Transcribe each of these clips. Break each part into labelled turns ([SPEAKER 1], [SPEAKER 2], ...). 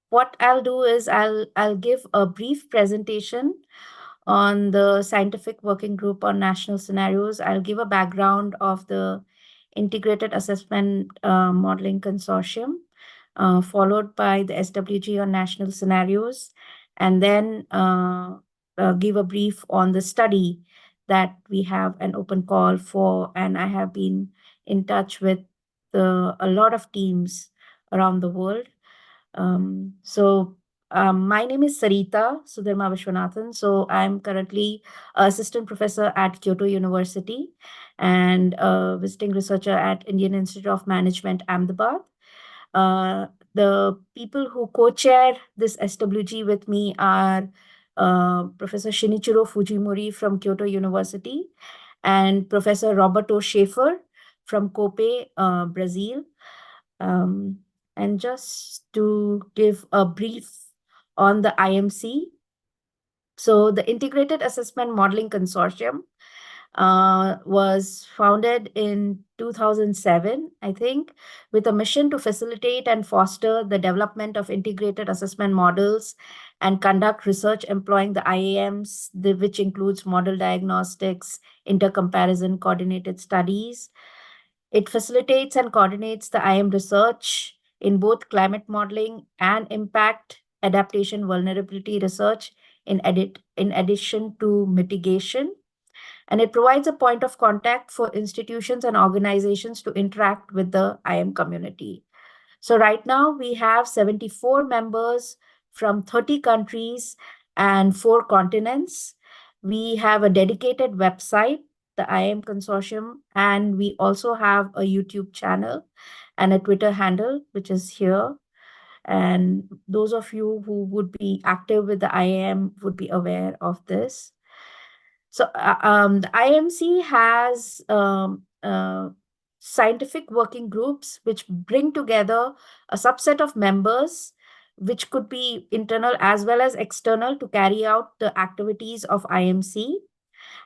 [SPEAKER 1] What I'll do is I'll give a brief presentation on the scientific working group on national scenarios. I'll give a background of the Integrated Assessment Modeling Consortium, followed by the SWG on national scenarios, and then give a brief on the study that we have an open call for. And I have been in touch with a lot of teams around the world. My name is Saritha Sudharma Vishwanathan. So I'm currently assistant professor at Kyoto University and visiting researcher at Indian Institute of Management, Ahmedabad. The people who co-chair this SWG with me are Professor Shinichiro Fujimori from Kyoto University and Professor Roberto Schaefer from Cope, Brazil. And just to give a brief on the IMC. So the Integrated Assessment Modeling Consortium was founded in 2007, I think, with a mission to facilitate and foster the development of integrated assessment models and conduct research employing the IAMs, which includes model diagnostics, intercomparison, coordinated studies. It facilitates and coordinates the IAM research in both climate modeling and impact adaptation vulnerability research in addition to mitigation. And it provides a point of contact for institutions and organizations to interact with the IAM community. So right now we have 74 members from 30 countries and 4 continents. We have a dedicated website, the IAM Consortium, and we also have a YouTube channel and a Twitter handle, which is here. And those of you who would be active with the IAM would be aware of this. So the IMC has scientific working groups which bring together a subset of members, which could be internal as well as external, to carry out the activities of IMC.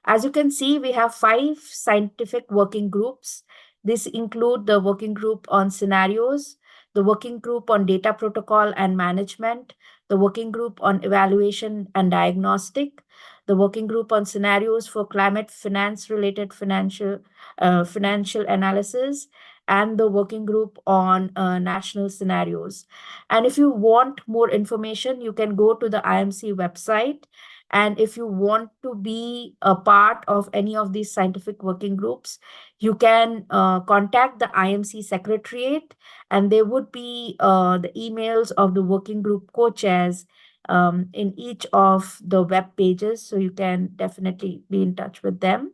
[SPEAKER 1] As you can see, we have 5 scientific working groups. This include the working group on scenarios, the working group on data protocol and management, the working group on evaluation and diagnostic, the working group on scenarios for climate finance related financial analysis, and the working group on national scenarios. And if you want more information, you can go to the IMC website. And if you want to be a part of any of these scientific working groups, you can contact the IMC Secretariat, and there would be the emails of the working group co-chairs in each of the web pages. So you can definitely be in touch with them.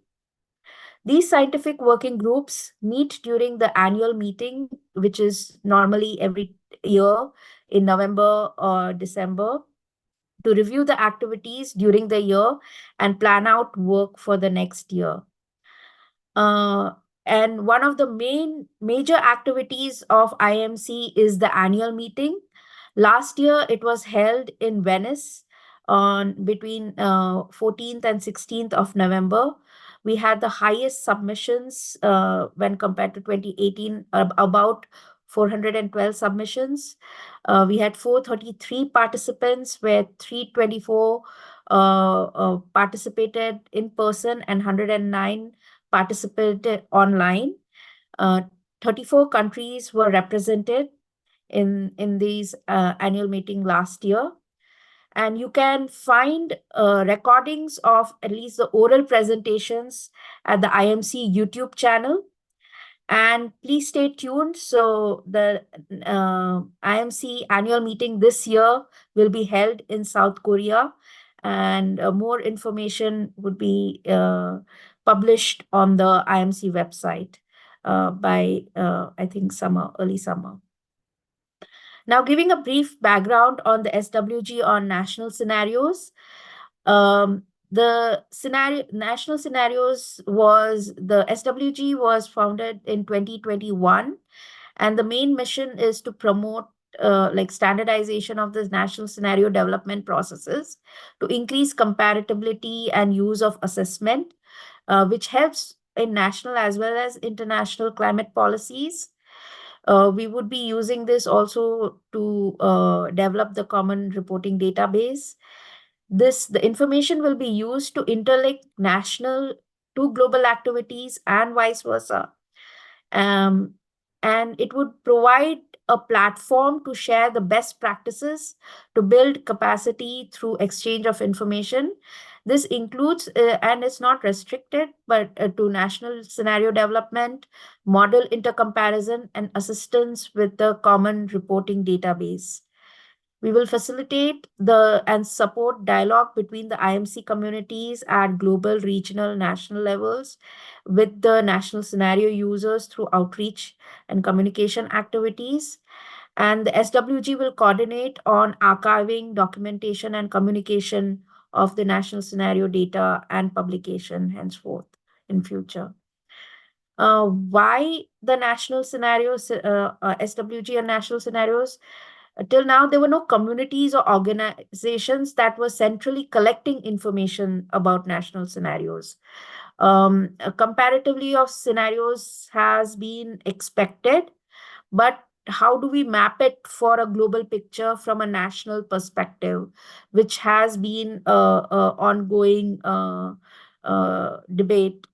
[SPEAKER 1] These scientific working groups meet during the annual meeting, which is normally every year in November or December, to review the activities during the year and plan out work for the next year. And one of the major activities of IMC is the annual meeting. Last year, it was held in Venice on between 14th and 16th of November. We had the highest submissions when compared to 2018, about 412 submissions. We had 433 participants, where 324 participated in person and 109 participated online. 34 countries were represented in these annual meeting last year. And you can find recordings of at least the oral presentations at the IMC YouTube channel. And please stay tuned. So the IMC annual meeting this year will be held in South Korea, and more information would be published on the IMC website by, I think, early summer. Now, giving a brief background on the SWG on national scenarios. The national scenarios the SWG was founded in 2021, and the main mission is to promote standardization of the national scenario development processes to increase comparability and use of assessment, which helps in national as well as international climate policies. We would be using this also to develop the common reporting database. The information will be used to interlink national to global activities and vice versa. Um, and it would provide a platform to share the best practices to build capacity through exchange of information. This includes, and it's not restricted, but to national scenario development, model intercomparison, and assistance with the common reporting database. We will facilitate the and support dialogue between the IMC communities at global, regional, national levels with the national scenario users through outreach and communication activities. And the SWG will coordinate on archiving, documentation, and communication of the national scenario data and publication henceforth in future. Why the national scenarios, SWG and national scenarios? Till now, there were no communities or organizations that were centrally collecting information about national scenarios. Comparatively of scenarios has been expected, but how do we map it for a global picture from a national perspective, which has been a ongoing debate.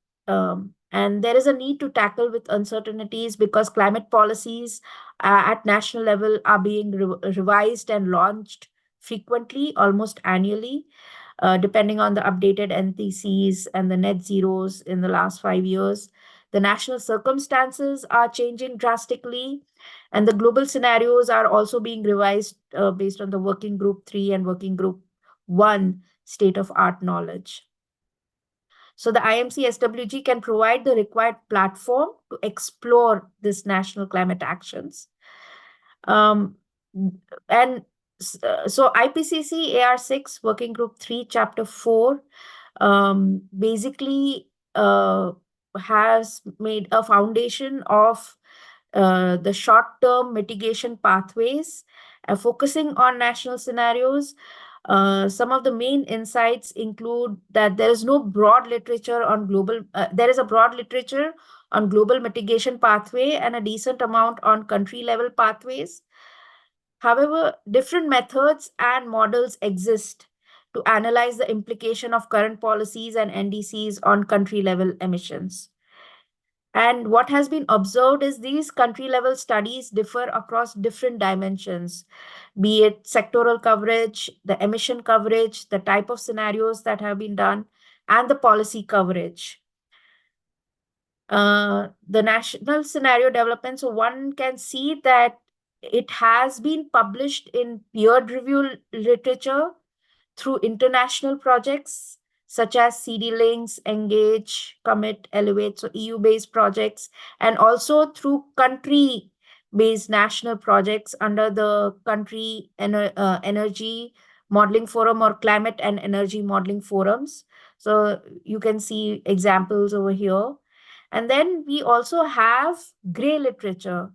[SPEAKER 1] And there is a need to tackle with uncertainties because climate policies at national level are being revised and launched frequently, almost annually, depending on the updated NDCs and the net zeros in the last 5 years. The national circumstances are changing drastically, and the global scenarios are also being revised based on the Working Group 3 and Working Group 1 state of art knowledge. So the IMC SWG can provide the required platform to explore this national climate actions. Um, and so IPCC AR6 Working Group 3 Chapter 4 basically has made a foundation of the short-term mitigation pathways, focusing on national scenarios. Some of the main insights include that there is no broad literature on global, there is a broad literature on global mitigation pathway and a decent amount on country level pathways. However, different methods and models exist to analyze the implication of current policies and NDCs on country level emissions. And what has been observed is these country level studies differ across different dimensions, be it sectoral coverage, the emission coverage, the type of scenarios that have been done, and the policy coverage. The national scenario development, so one can see that it has been published in peer review literature through international projects such as CD Links, Engage, Commit, Elevate, so EU-based projects, and also through country-based national projects under the Country Energy Modeling Forum or Climate and Energy Modeling Forums. So you can see examples over here. And then we also have gray literature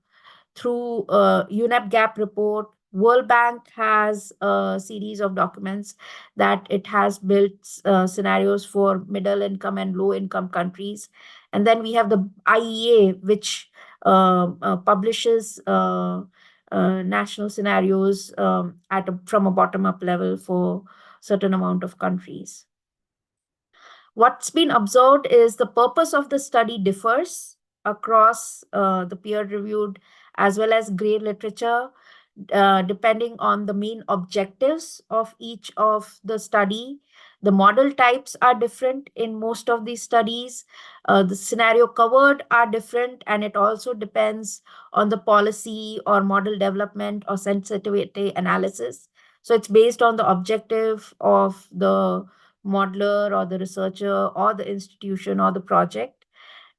[SPEAKER 1] through UNEP Gap report. World Bank has a series of documents that it has built scenarios for middle income and low income countries. And then we have the IEA, which publishes national scenarios from a bottom up level for certain amount of countries. What's been observed is the purpose of the study differs across the peer-reviewed as well as gray literature, depending on the main objectives of each of the study. The model types are different in most of these studies. The scenario covered are different, and it also depends on the policy or model development or sensitivity analysis. So it's based on the objective of the modeler or the researcher or the institution or the project.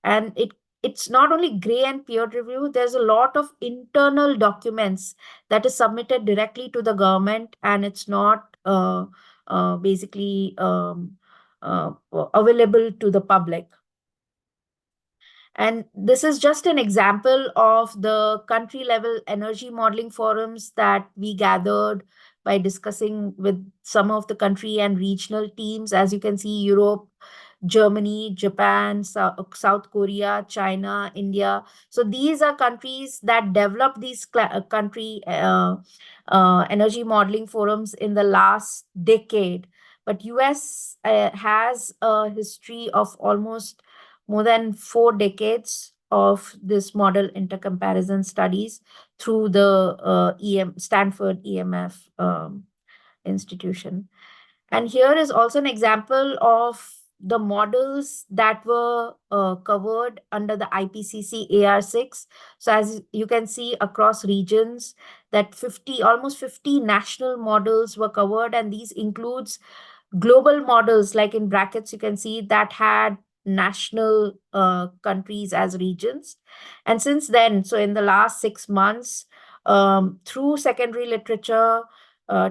[SPEAKER 1] And it's not only gray and peer review, there's a lot of internal documents that is submitted directly to the government, and it's not basically available to the public. And this is just an example of the country level energy modeling forums that we gathered by discussing with some of the country and regional teams. As you can see, Europe, Germany, Japan, South Korea, China, India. So these are countries that developed these country energy modeling forums in the last decade. But US has a history of almost more than 4 decades of this model intercomparison studies through the Stanford EMF institution. And here is also an example of the models that were covered under the IPCC AR6. So as you can see across regions, that 50, almost 50 national models were covered, and these includes global models, like in brackets you can see, that had national countries as regions. And since then, so in the last 6 months, through secondary literature,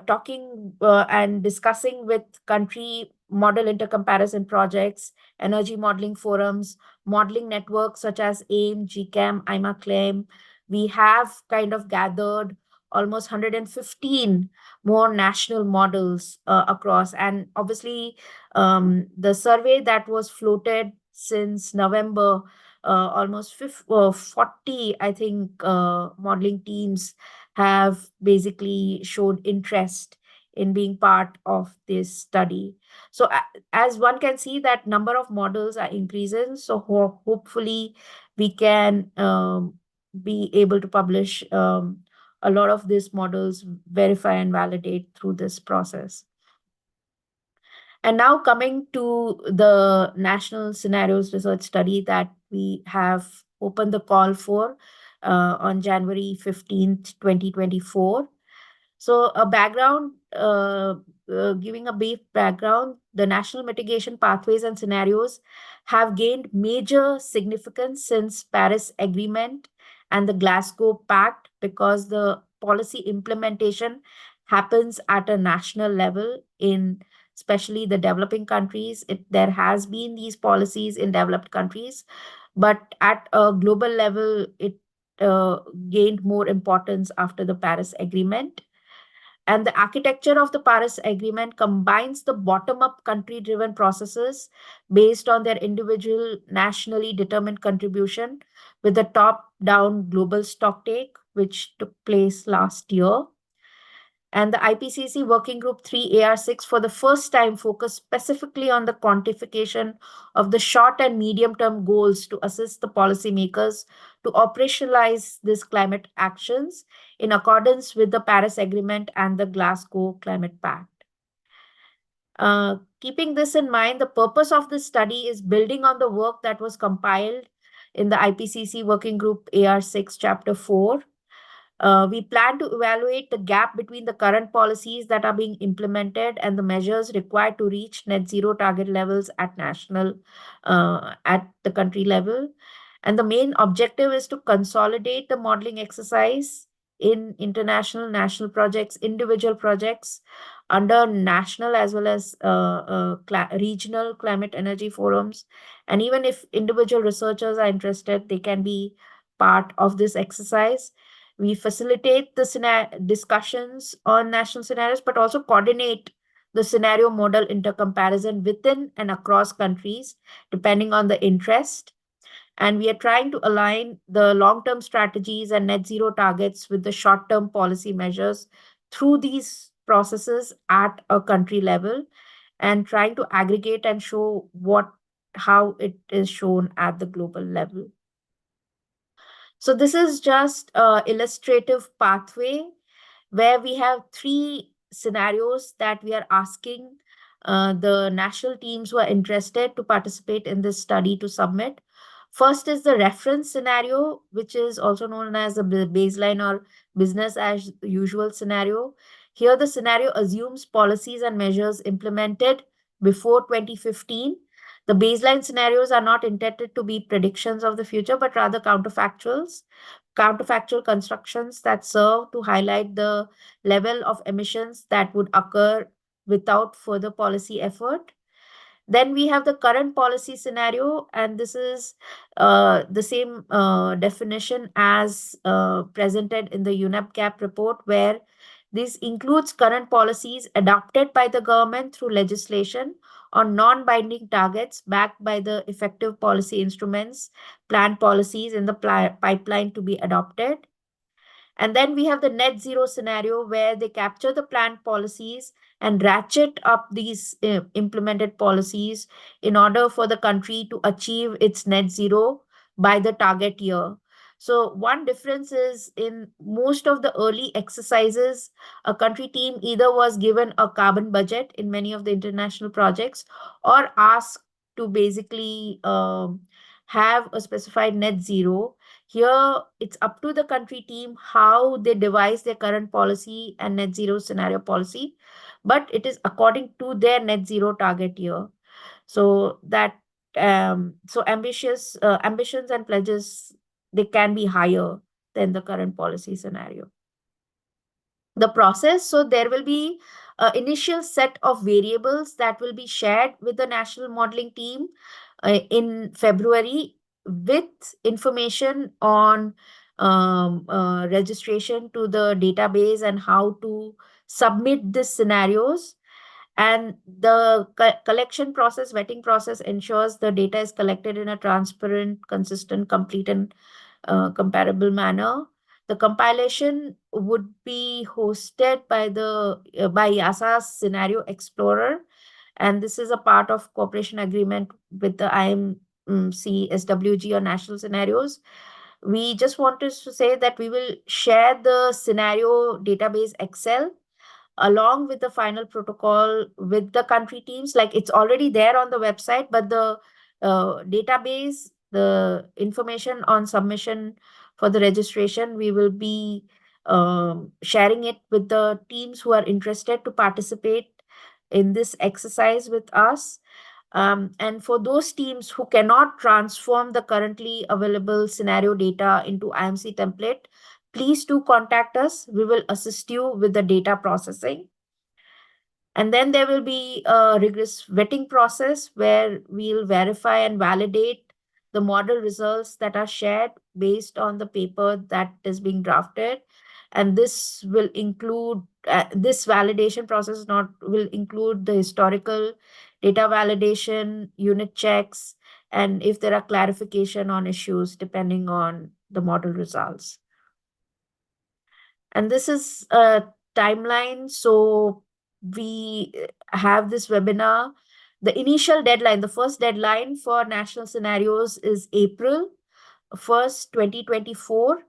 [SPEAKER 1] talking and discussing with country model intercomparison projects, energy modeling forums, modeling networks such as AIM, GCAM, IMACLAIM, we have kind of gathered almost 115 more national models across. And obviously, the survey that was floated since November, almost 40, I think, modeling teams have basically showed interest in being part of this study. So as one can see, that number of models are increasing. So hopefully we can be able to publish a lot of these models, verify and validate through this process. And now coming to the National Scenarios Research Study that we have opened the call for on January 15th, 2024. So a background, giving a brief background, the national mitigation pathways and scenarios have gained major significance since Paris Agreement and the Glasgow Pact, because the policy implementation happens at a national level in especially the developing countries. There has been these policies in developed countries, but at a global level, it uh, gained more importance after the Paris Agreement. And the architecture of the Paris Agreement combines the bottom up country driven processes based on their individual nationally determined contribution with the top down global stocktake, which took place last year. And the IPCC Working Group 3 AR6 for the first time focused specifically on the quantification of the short and medium term goals to assist the policymakers to operationalize these climate actions in accordance with the Paris Agreement and the Glasgow Climate Pact. Keeping this in mind, the purpose of this study is building on the work that was compiled in the IPCC Working Group AR6 Chapter 4. We plan to evaluate the gap between the current policies that are being implemented and the measures required to reach net zero target levels at at the country level. And the main objective is to consolidate the modeling exercise in international, national projects, individual projects under national as well as regional climate energy forums. And even if individual researchers are interested, they can be part of this exercise. We facilitate the discussions on national scenarios, but also coordinate the scenario model intercomparison within and across countries, depending on the interest. And we are trying to align the long-term strategies and net zero targets with the short-term policy measures through these processes at a country level, and trying to aggregate and show how it is shown at the global level. So this is just an illustrative pathway where we have 3 scenarios that we are asking the national teams who are interested to participate in this study to submit. First is the reference scenario, which is also known as the baseline or business as usual scenario. Here, the scenario assumes policies and measures implemented before 2015. The baseline scenarios are not intended to be predictions of the future, but rather counterfactual constructions that serve to highlight the level of emissions that would occur without further policy effort. Then we have the current policy scenario, and this is the same definition as presented in the UNEP gap report, where This includes current policies adopted by the government through legislation on non-binding targets backed by the effective policy instruments, planned policies in the pipeline to be adopted. And then we have the net zero scenario where they capture the planned policies and ratchet up these implemented policies in order for the country to achieve its net zero by the target year. So, one difference is in most of the early exercises, a country team either was given a carbon budget in many of the international projects or asked to basically have a specified net zero. Here, it's up to the country team how they devise their current policy and net zero scenario policy, but it is according to their net zero target year. So that so ambitious ambitions and pledges, they can be higher than the current policy scenario. The process, so there will be an initial set of variables that will be shared with the national modeling team in February with information on registration to the database and how to submit these scenarios. And the collection process, vetting process ensures the data is collected in a transparent, consistent, complete, and comparable manner. The compilation would be hosted by the by YASA's Scenario Explorer, and this is a part of cooperation agreement with the IMC SWG on national scenarios. We just wanted to say that we will share the scenario database Excel along with the final protocol with the country teams. Like, it's already there on the website, but the database, the information on submission for the registration, we will be sharing it with the teams who are interested to participate in this exercise with us. And for those teams who cannot transform the currently available scenario data into IMC template, please do contact us. We will assist you with the data processing. And then there will be a rigorous vetting process where we'll verify and validate the model results that are shared based on the paper that is being drafted. And this will include, this validation process not will include the historical data validation, unit checks, and if there are clarification on issues depending on the model results. And this is a timeline. So we have this webinar. The initial deadline, the first deadline for national scenarios is April 1st, 2024.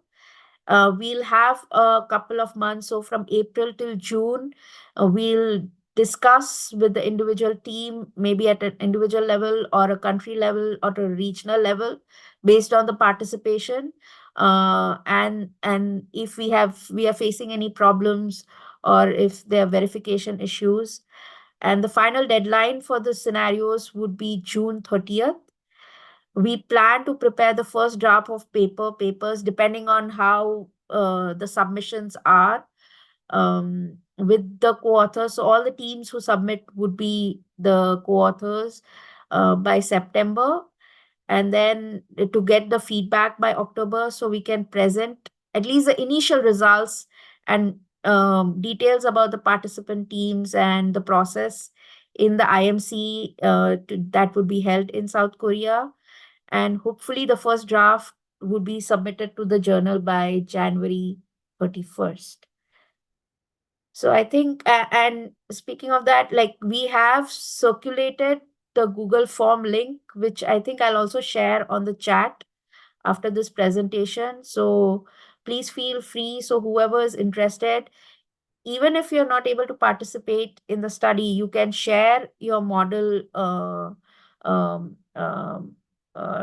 [SPEAKER 1] We'll have a couple of months. So from April till June, we'll discuss with the individual team, maybe at an individual level or a country level or a regional level, based on the participation. And if we are facing any problems or if there are verification issues. And the final deadline for the scenarios would be June 30th. We plan to prepare the first draft of papers depending on how the submissions are with the co-authors. So all the teams who submit would be the co-authors by September, and then to get the feedback by October so we can present at least the initial results and details about the participant teams and the process in the IMC that would be held in South Korea. And hopefully the first draft would be submitted to the journal by January 31st. So I think, and speaking of that, like, we have circulated the Google form link, which I think I'll also share on the chat after this presentation. So please feel free. So whoever is interested, even if you're not able to participate in the study, you can share your model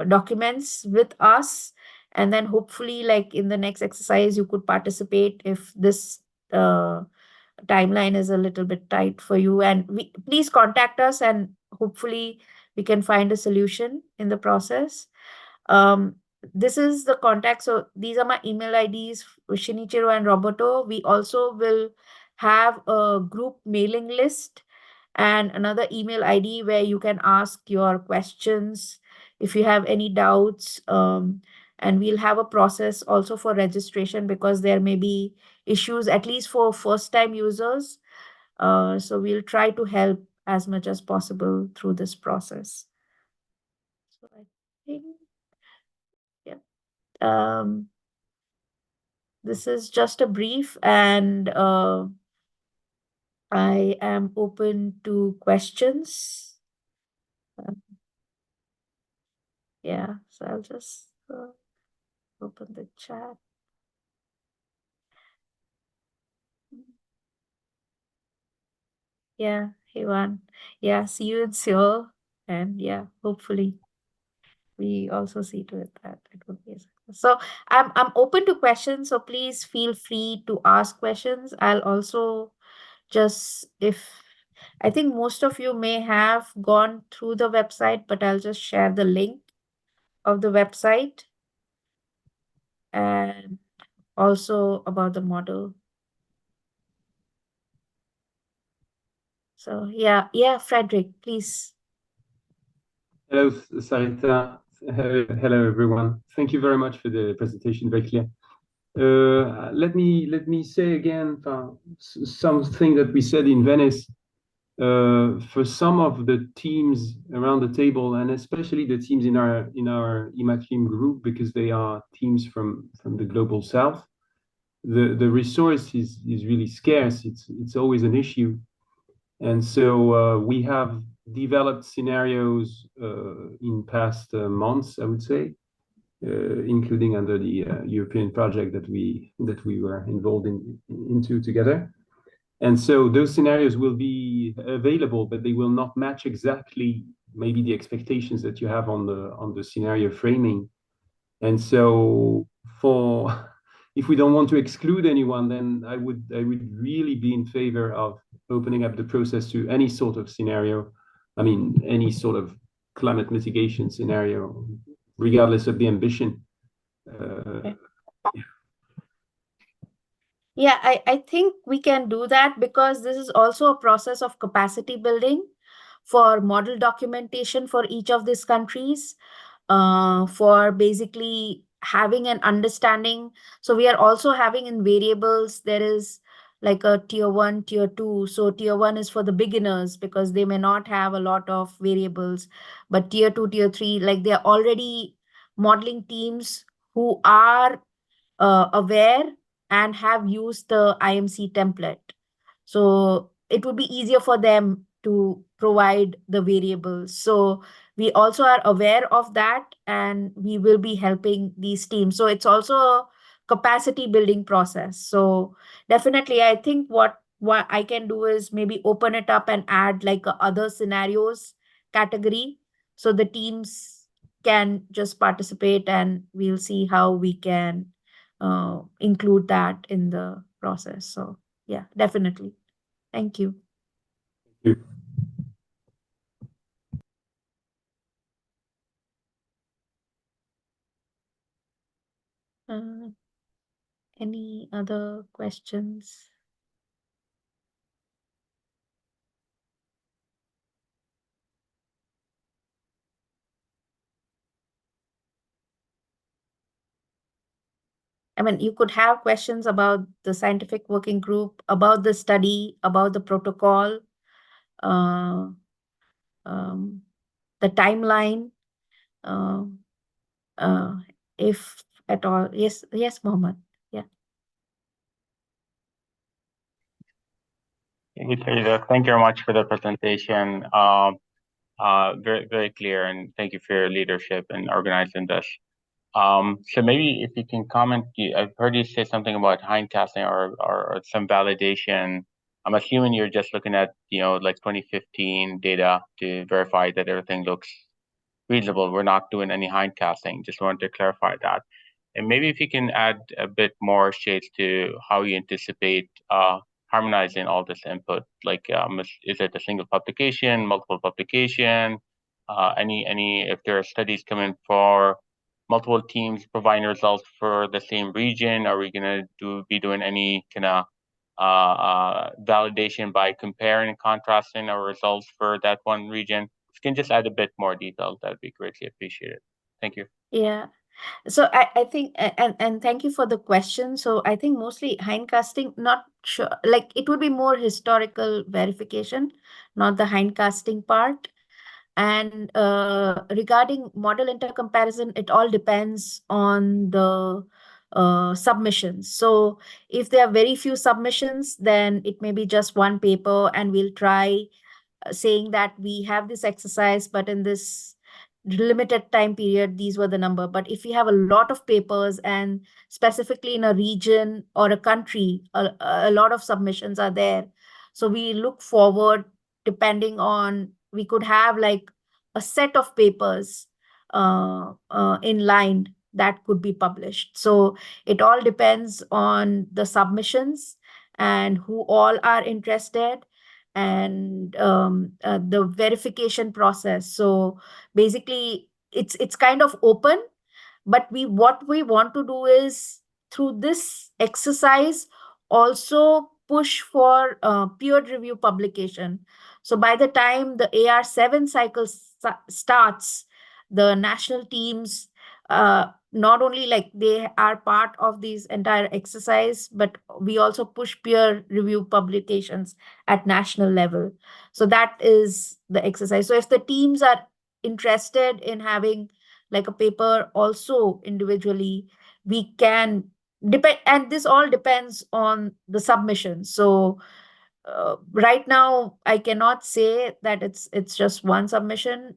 [SPEAKER 1] documents with us. And then hopefully, like, in the next exercise, you could participate if this timeline is a little bit tight for you. And please contact us, and hopefully we can find a solution in the process. This is the contact. So these are my email IDs, Shinichiro and Roberto. We also will have a group mailing list and another email ID where you can ask your questions if you have any doubts. And we'll have a process also for registration because there may be issues, at least for first-time users. So we'll try to help as much as possible through this process. So I think, yeah, this is just a brief, and I am open to questions. Yeah, so I'll just open the chat. Yeah, Hewan. Yeah, see you in Seoul. And yeah, hopefully we also see to it that it would be a success. So I'm open to questions, so please feel free to ask questions. I'll also just, if I think most of you may have gone through the website, but I'll just share the link of the website and also about the model. So yeah, Frederick, please.
[SPEAKER 2] Hello, Saritha. Hello, everyone. Thank you very much for the presentation, very clear. Let me say again something that we said in Venice. For some of the teams around the table, and especially the teams in our IMACLIM group, because they are teams from the global south, the resource is really scarce. It's always an issue, and so we have developed scenarios in past months, I would say, including under the European project that we were involved into together. And so those scenarios will be available, but they will not match exactly maybe the expectations that you have on the scenario framing. And so for if we don't want to exclude anyone, then I would really be in favor of opening up the process to any sort of scenario. I mean, any sort of climate mitigation scenario, regardless of the ambition.
[SPEAKER 1] Yeah, I think we can do that because this is also a process of capacity building for model documentation for each of these countries, for basically having an understanding. So we are also having in variables, there is like a tier 1, tier 2. So tier 1 is for the beginners because they may not have a lot of variables, but tier 2, tier 3, like they are already modeling teams who are aware and have used the IMC template. So it would be easier for them to provide the variables. So we also are aware of that and we will be helping these teams. So it's also a capacity building process. So definitely, I think what I can do is maybe open it up and add like a other scenarios category so the teams can just participate and we'll see how we can include that in the process. So yeah, definitely. Thank you.
[SPEAKER 2] Thank you.
[SPEAKER 1] Any other questions? I mean, you could have questions about the scientific working group, about the study, about the protocol, uh, um, the timeline, uh, uh, if at all. Yes, Mohammed. Yeah.
[SPEAKER 3] Thank you, Saritha. Thank you very much for the presentation. Very, very clear, and thank you for your leadership in organizing this. So maybe if you can comment, I've heard you say something about hindcasting or some validation. I'm assuming you're just looking at, like 2015 data to verify that everything looks reasonable. We're not doing any hindcasting. Just wanted to clarify that. And maybe if you can add a bit more shades to how you anticipate harmonizing all this input, like is it a single publication, multiple publication, any if there are studies coming for multiple teams providing results for the same region, are we gonna be doing any kind of validation by comparing and contrasting our results for that one region? If you can just add a bit more detail, that'd be greatly appreciated. Thank you.
[SPEAKER 1] Yeah. So I think, and thank you for the question. So I think mostly hindcasting, not sure, like it would be more historical verification, not the hindcasting part. And regarding model intercomparison, it all depends on the submissions. So if there are very few submissions, then it may be just one paper, and we'll try saying that we have this exercise, but in this limited time period, these were the number. But if we have a lot of papers, and specifically in a region or a country, a lot of submissions are there. So we look forward, depending on, we could have like a set of papers in line that could be published. So it all depends on the submissions and who all are interested, and the verification process. So basically, it's kind of open, but what we want to do is, through this exercise, also push for peer review publication. So by the time the AR7 cycle starts, the national teams, not only like they are part of these entire exercise, but we also push peer review publications at national level. So that is the exercise. So if the teams are interested in having like a paper also individually, we can depend, and this all depends on the submission. So right now I cannot say that it's just one submission.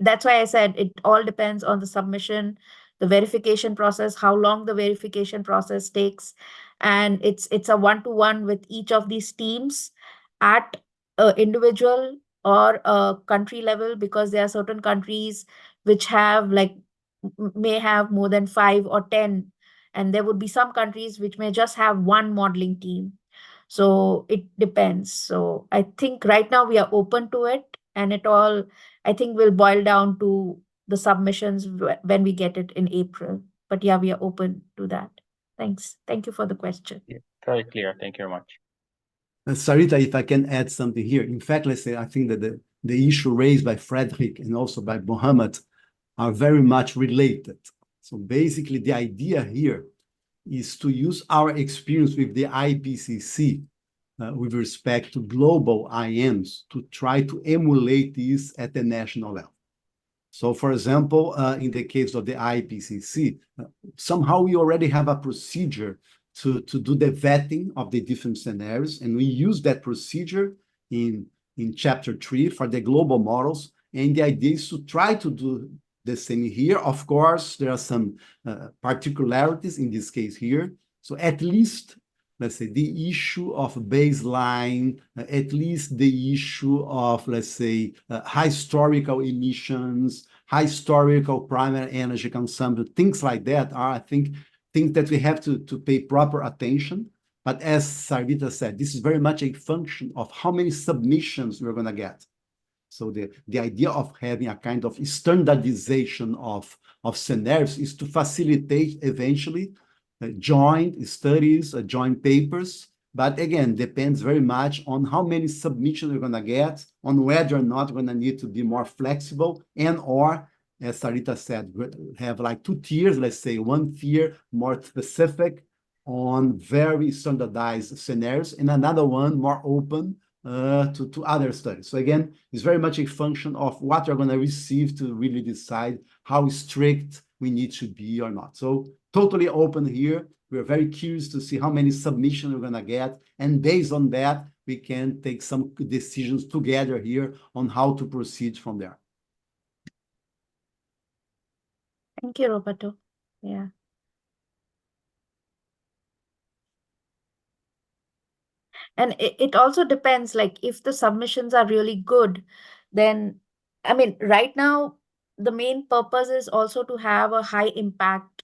[SPEAKER 1] That's why I said it all depends on the submission, the verification process, how long the verification process takes, and it's a one-to-one with each of these teams at a individual or a country level, because there are certain countries which have like may have more than 5 or 10, and there would be some countries which may just have one modeling team. So it depends. So I think right now we are open to it, and it all, I think, will boil down to the submissions when we get it in April. But yeah, we are open to that. Thanks. Thank you for the question.
[SPEAKER 3] Yeah, very clear. Thank you very much.
[SPEAKER 4] Saritha, if I can add something here. In fact, let's say I think that the issue raised by Frederick and also by Mohammed are very much related. So basically, the idea here is to use our experience with the IPCC with respect to global IMs to try to emulate this at the national level. So, for example, in the case of the IPCC, somehow we already have a procedure to do the vetting of the different scenarios, and we use that procedure in chapter 3 for the global models. And the idea is to try to do the same here. Of course, there are some particularities in this case here. So at least, let's say, the issue of baseline, at least the issue of, let's say, historical emissions, historical primary energy consumption, things like that are, I think, things that we have to pay proper attention. But as Saritha said, this is very much a function of how many submissions we're going to get. So the idea of having a kind of standardization of scenarios is to facilitate eventually joint studies, joint papers. But again, depends very much on how many submissions we're going to get, on whether or not we're going to need to be more flexible, and or, as Saritha said, have like 2 tiers, let's say one tier more specific on very standardized scenarios, and another one more open to other studies. So again, it's very much a function of what you're going to receive to really decide how strict we need to be or not. So totally open here. We're very curious to see how many submissions we're going to get. And based on that, we can take some decisions together here on how to proceed from there.
[SPEAKER 1] Thank you, Roberto. Yeah. And it also depends, like if the submissions are really good, then, I mean, right now, the main purpose is also to have a high impact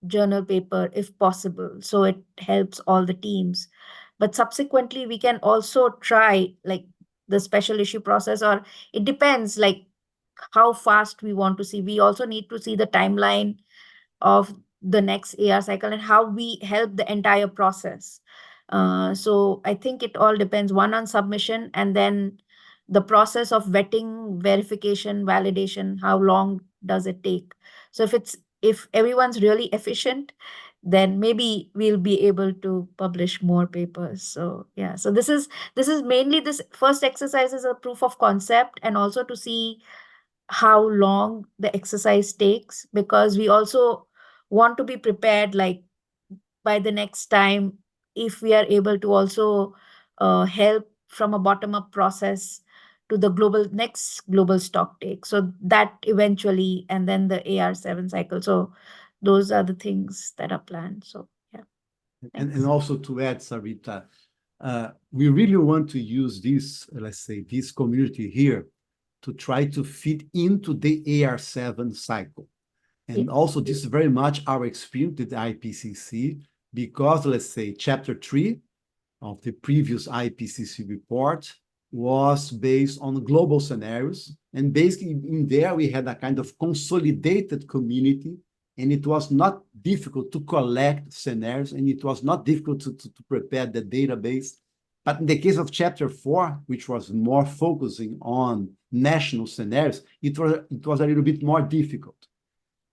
[SPEAKER 1] journal paper if possible. So it helps all the teams. But subsequently, we can also try like the special issue process, or it depends like how fast we want to see. We also need to see the timeline of the next AR cycle and how we help the entire process. So I think it all depends, one, on submission, and then the process of vetting, verification, validation, how long does it take? So if it's if everyone's really efficient, then maybe we'll be able to publish more papers. So yeah, so this is mainly, this first exercise is a proof of concept, and also to see how long the exercise takes, because we also want to be prepared, like by the next time, if we are able to also help from a bottom up process to the next global stock take, so that eventually, and then the AR7 cycle. So those are the things that are planned. So yeah,
[SPEAKER 4] And
[SPEAKER 1] thanks.
[SPEAKER 4] also to add, Saritha, we really want to use this, let's say, this community here to try to fit into the AR7 cycle. And
[SPEAKER 1] Yeah.
[SPEAKER 4] also, this is very much our experience with the IPCC, because, let's say, Chapter 3 of the previous IPCC report was based on global scenarios. And basically, in there, we had a kind of consolidated community, and it was not difficult to collect scenarios, and it was not difficult to prepare the database. But in the case of Chapter 4, which was more focusing on national scenarios, it was a little bit more difficult.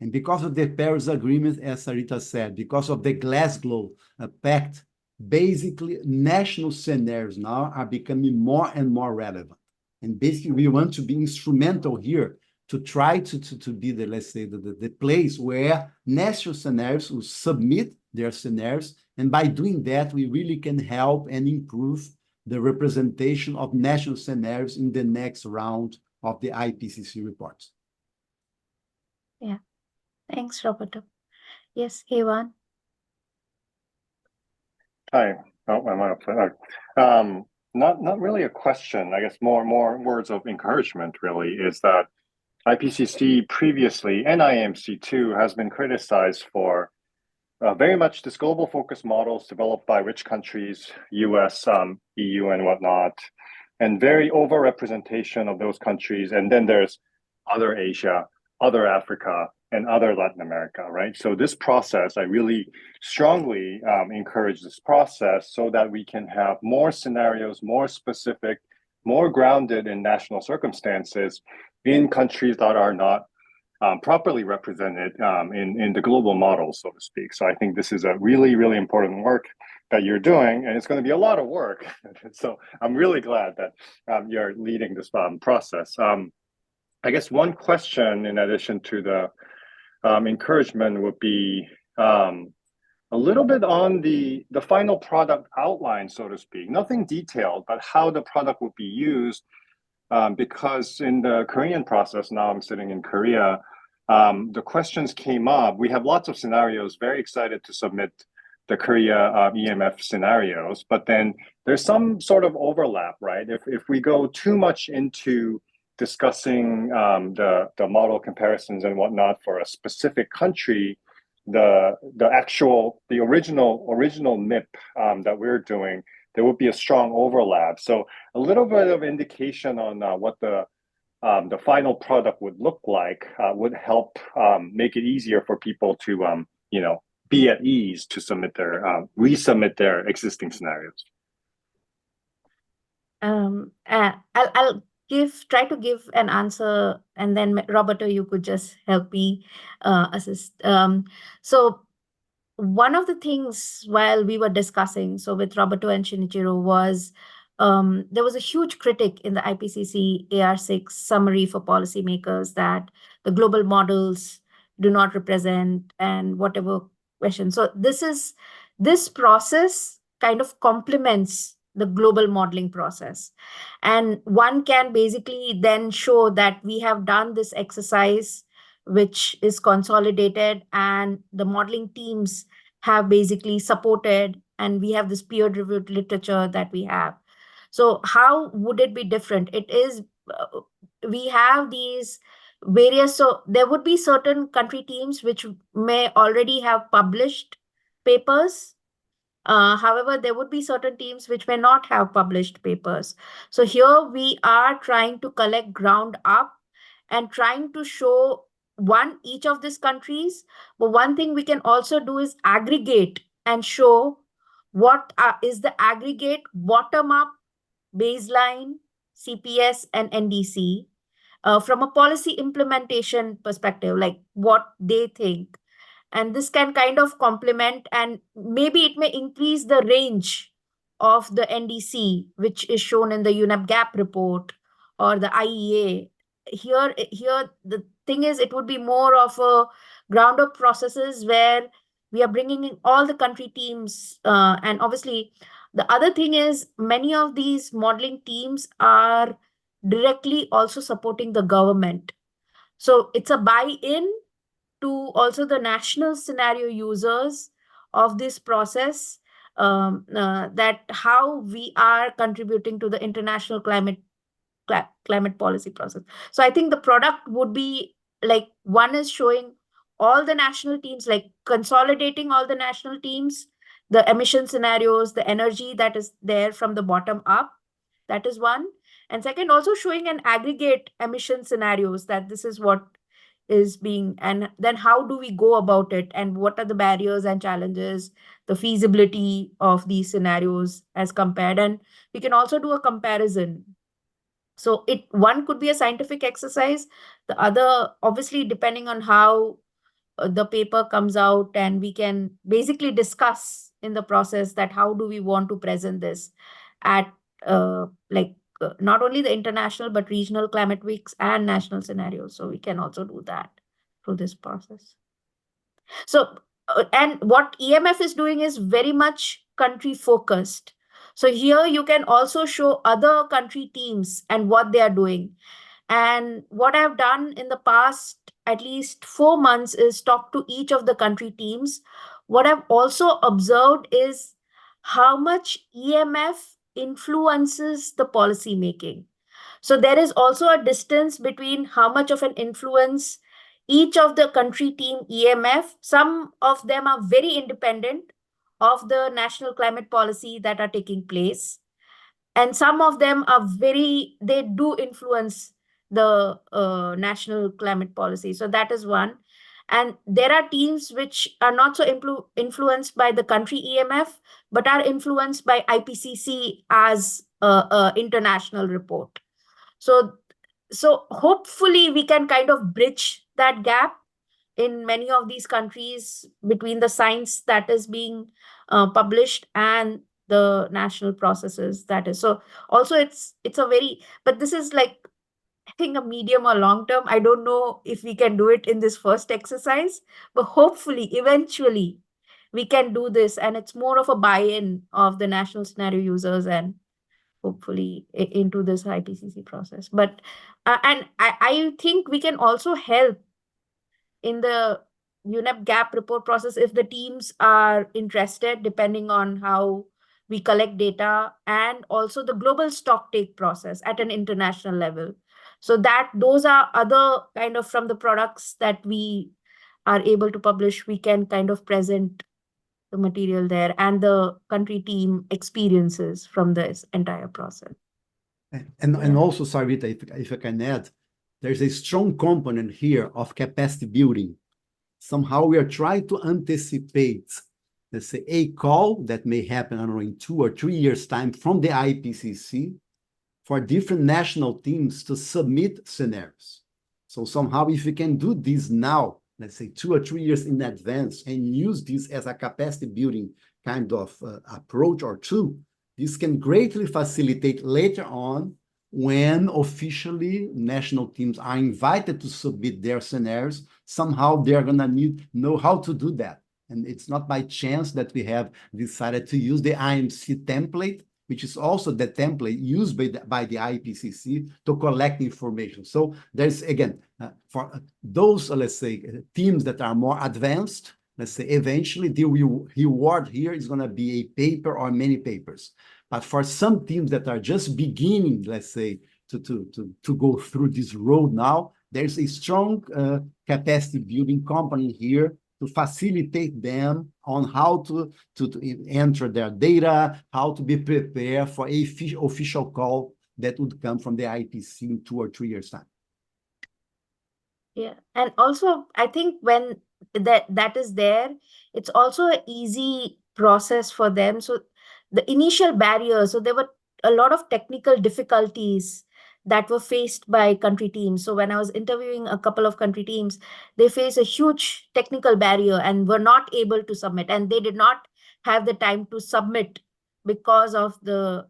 [SPEAKER 4] And because of the Paris Agreement, as Saritha said, because of the Glasgow Pact, basically national scenarios now are becoming more and more relevant. And basically, we want to be instrumental here to try to be the, let's say, the place where national scenarios will submit their scenarios. And by doing that, we really can help and improve the representation of national scenarios in the next round of the IPCC reports.
[SPEAKER 1] Yeah. Thanks, Roberto. Yes, Evan.
[SPEAKER 5] Hi. Oh, am I up there? Not really a question. I guess more words of encouragement really is that IPCC previously and IMC too has been criticized for very much this global focus models developed by rich countries, US, EU, and whatnot, and very overrepresentation of those countries. And then there's other Asia, other Africa, and other Latin America, right? So this process, I really strongly encourage this process so that we can have more scenarios, more specific, more grounded in national circumstances in countries that are not properly represented in the global model, so to speak. So I think this is a really, really important work that you're doing, and it's going to be a lot of work. So I'm really glad that you're leading this process. I guess one question in addition to the encouragement would be a little bit on the final product outline, so to speak. Nothing detailed, but how the product would be used. Because in the Korean process, now I'm sitting in Korea, the questions came up. We have lots of scenarios, very excited to submit the Korea EMF scenarios, but then there's some sort of overlap, right? If we go too much into discussing the model comparisons and whatnot for a specific country, the original MIP that we're doing, there would be a strong overlap. So a little bit of indication on what the final product would look like would help make it easier for people to be at ease to resubmit their existing scenarios.
[SPEAKER 1] I'll try to give an answer, and then Roberto, you could just help me assist. So one of the things while we were discussing, so with Roberto and Shinichiro, was there was a huge critic in the IPCC AR6 summary for policymakers that the global models do not represent and whatever question. So this process kind of complements the global modeling process. And one can basically then show that we have done this exercise, which is consolidated, and the modeling teams have basically supported, and we have this peer-reviewed literature that we have. So how would it be different? It is, we have these various, so there would be certain country teams which may already have published papers. However, there would be certain teams which may not have published papers. So here we are trying to collect ground up and trying to show each of these countries. But one thing we can also do is aggregate and show what is the aggregate bottom up baseline CPS and NDC from a policy implementation perspective, like what they think. And this can kind of complement, and maybe it may increase the range of the NDC, which is shown in the UNEP gap report or the IEA. Here, the thing is, it would be more of a ground up processes where we are bringing in all the country teams. And obviously, the other thing is many of these modeling teams are directly also supporting the government. So it's a buy-in to also the national scenario users of this process, that how we are contributing to the international climate policy process. So I think the product would be like, one is showing all the national teams, like consolidating all the national teams, the emission scenarios, the energy that is there from the bottom up. That is one. And second, also showing an aggregate emission scenarios, that this is what is being, and then how do we go about it, and what are the barriers and challenges, the feasibility of these scenarios as compared. And we can also do a comparison. So one could be a scientific exercise, the other obviously depending on how the paper comes out, and we can basically discuss in the process that how do we want to present this at not only the international but regional climate weeks and national scenarios. So we can also do that through this process. So and what EMF is doing is very much country focused. So here you can also show other country teams and what they are doing. And what I've done in the past at least 4 months is talk to each of the country teams. What I've also observed is how much EMF influences the policy making. So there is also a distance between how much of an influence each of the country team EMF. Some of them are very independent of the national climate policy that are taking place. And some of them are they do influence the national climate policy. So that is one. And there are teams which are not so influenced by the country EMF, but are influenced by IPCC as a international report. So hopefully we can kind of bridge that gap in many of these countries between the science that is being published and the national processes that is. So also it's a very, but this is like, I think, a medium or long term. I don't know if we can do it in this first exercise, but hopefully eventually we can do this, and it's more of a buy-in of the national scenario users and hopefully into this IPCC process. But and I think we can also help in the UNEP gap report process if the teams are interested, depending on how we collect data, and also the global stocktake process at an international level. So those are other kind of, from the products that we are able to publish, we can kind of present the material there and the country team experiences from this entire process.
[SPEAKER 4] And also, Saritha, if I can add, there's a strong component here of capacity building. Somehow we are trying to anticipate, let's say, a call that may happen, I don't know, in 2 or 3 years' time from the IPCC for different national teams to submit scenarios. So somehow, if we can do this now, let's say 2 or 3 years in advance, and use this as a capacity building kind of approach or tool, this can greatly facilitate later on when officially national teams are invited to submit their scenarios. Somehow they're going to know how to do that. And it's not by chance that we have decided to use the IMC template, which is also the template used by the IPCC to collect information. So there's, again, for those, let's say, teams that are more advanced, let's say, eventually the reward here is going to be a paper or many papers. But for some teams that are just beginning, let's say, to go through this road now, there's a strong capacity building component here to facilitate them on how to enter their data, how to be prepared for a official call that would come from the IPCC in 2 or 3 years' time.
[SPEAKER 1] Yeah, and also I think when that is there, it's also an easy process for them. So the initial barriers, so there were a lot of technical difficulties that were faced by country teams. So when I was interviewing a couple of country teams, they face a huge technical barrier and were not able to submit, and they did not have the time to submit because of the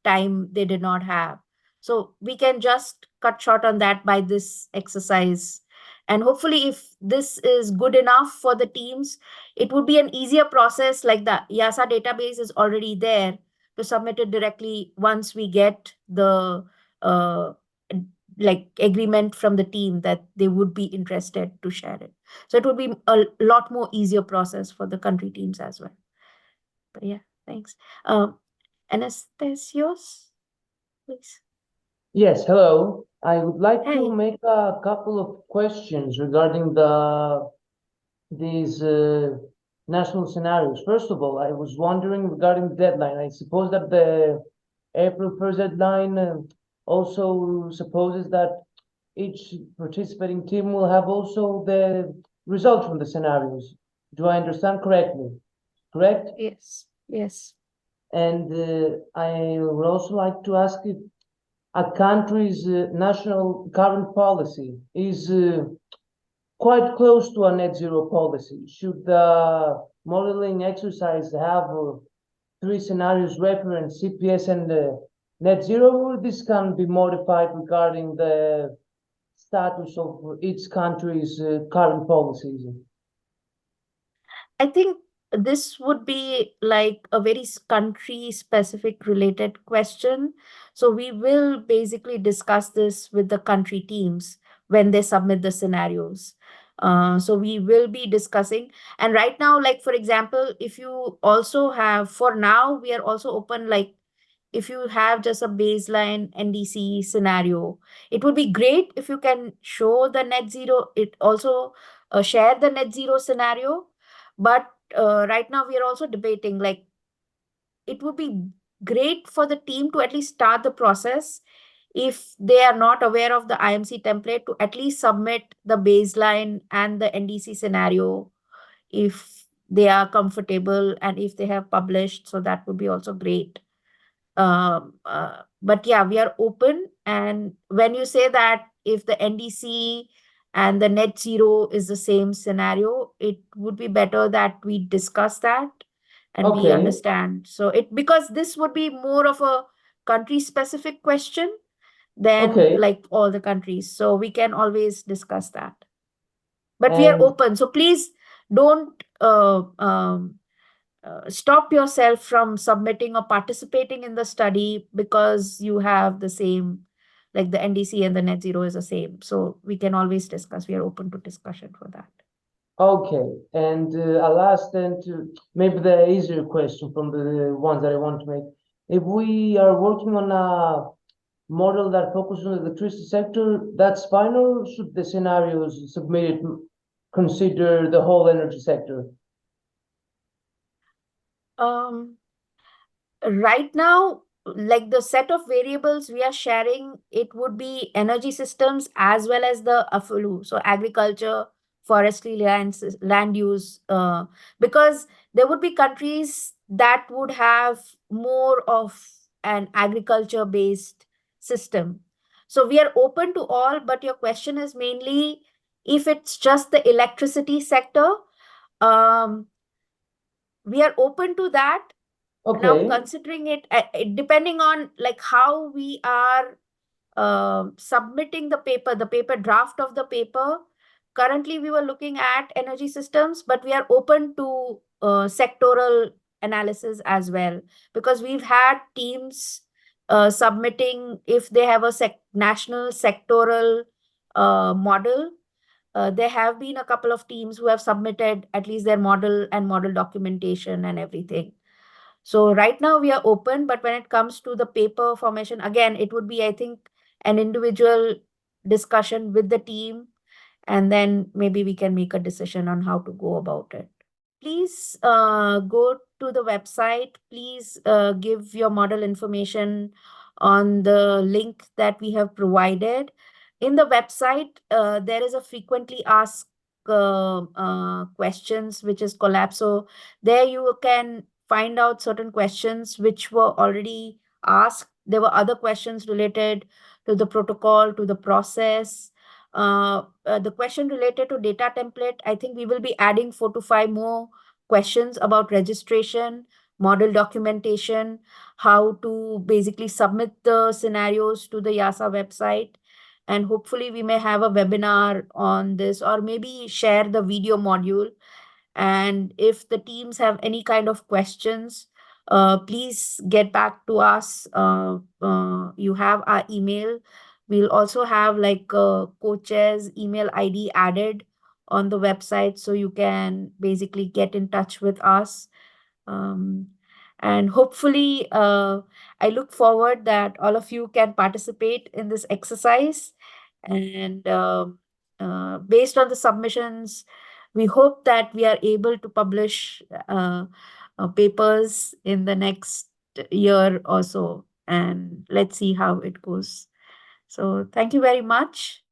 [SPEAKER 1] time they did not have. So we can just cut short on that by this exercise. And hopefully, if this is good enough for the teams, it would be an easier process. Like the YASA database is already there to submit it directly once we get the uh, like agreement from the team that they would be interested to share it. So it would be a lot more easier process for the country teams as well. But yeah, thanks. Anastasios, please.
[SPEAKER 6] Yes, hello. I would like
[SPEAKER 1] Hi.
[SPEAKER 6] to make a couple of questions regarding these national scenarios. First of all, I was wondering regarding the deadline. I suppose that the April 1st deadline also supposes that each participating team will have also the results from the scenarios. Do I understand correctly? Correct?
[SPEAKER 1] Yes, yes.
[SPEAKER 6] And I would also like to ask if a country's national current policy is quite close to a net zero policy. Should the modeling exercise have three scenarios reference CPS and net zero, or this can be modified regarding the status of each country's current policies?
[SPEAKER 1] I think this would be like a very country specific related question. So we will basically discuss this with the country teams when they submit the scenarios. So we will be discussing. And right now, like for example, if you also have, for now, we are also open, like if you have just a baseline NDC scenario, it would be great if you can show the net zero, it also share the net zero scenario. But right now we are also debating, like it would be great for the team to at least start the process if they are not aware of the IMC template, to at least submit the baseline and the NDC scenario if they are comfortable and if they have published. So that would be also great. But yeah, we are open. And when you say that if the NDC and the net zero is the same scenario, it would be better that we discuss that and we
[SPEAKER 6] Okay.
[SPEAKER 1] understand. So because this would be more of a country specific question than
[SPEAKER 6] Okay.
[SPEAKER 1] like all the countries. So we can always discuss that. But we are
[SPEAKER 6] And
[SPEAKER 1] open. So please don't stop yourself from submitting or participating in the study because you have the same, like the NDC and the net zero is the same. So we can always discuss. We are open to discussion for that.
[SPEAKER 6] okay, and I'll ask then to maybe the easier question from the ones that I want to make. If we are working on a model that focuses on the electricity sector, that's fine, or should the scenarios submitted consider the whole energy sector?
[SPEAKER 1] Right now, like the set of variables we are sharing, it would be energy systems as well as the AFLU, so agriculture, forestry, land use, because there would be countries that would have more of an agriculture based system. So we are open to all, but your question is mainly if it's just the electricity sector. We are open to that. Now,
[SPEAKER 6] Okay,
[SPEAKER 1] considering it, depending on like how we are submitting the paper draft of the paper, currently we were looking at energy systems, but we are open to sectoral analysis as well, because we've had teams submitting if they have a national sectoral model. There have been a couple of teams who have submitted at least their model and model documentation and everything. So right now we are open, but when it comes to the paper formation, again, it would be, I think, an individual discussion with the team, and then maybe we can make a decision on how to go about it. Please go to the website. Please give your model information on the link that we have provided. In the website, there is a frequently asked questions, which is collab. So there you can find out certain questions which were already asked. There were other questions related to the protocol, to the process. The question related to data template, I think we will be adding 4 to 5 more questions about registration, model documentation, how to basically submit the scenarios to the YASA website. And hopefully we may have a webinar on this, or maybe share the video module. And if the teams have any kind of questions, please get back to us. You have our email. We'll also have like co-chair's email ID added on the website, so you can basically get in touch with us. And hopefully, I look forward that all of you can participate in this exercise. And based on the submissions, we hope that we are able to publish papers in the next year or so. And let's see how it goes. So thank you very much.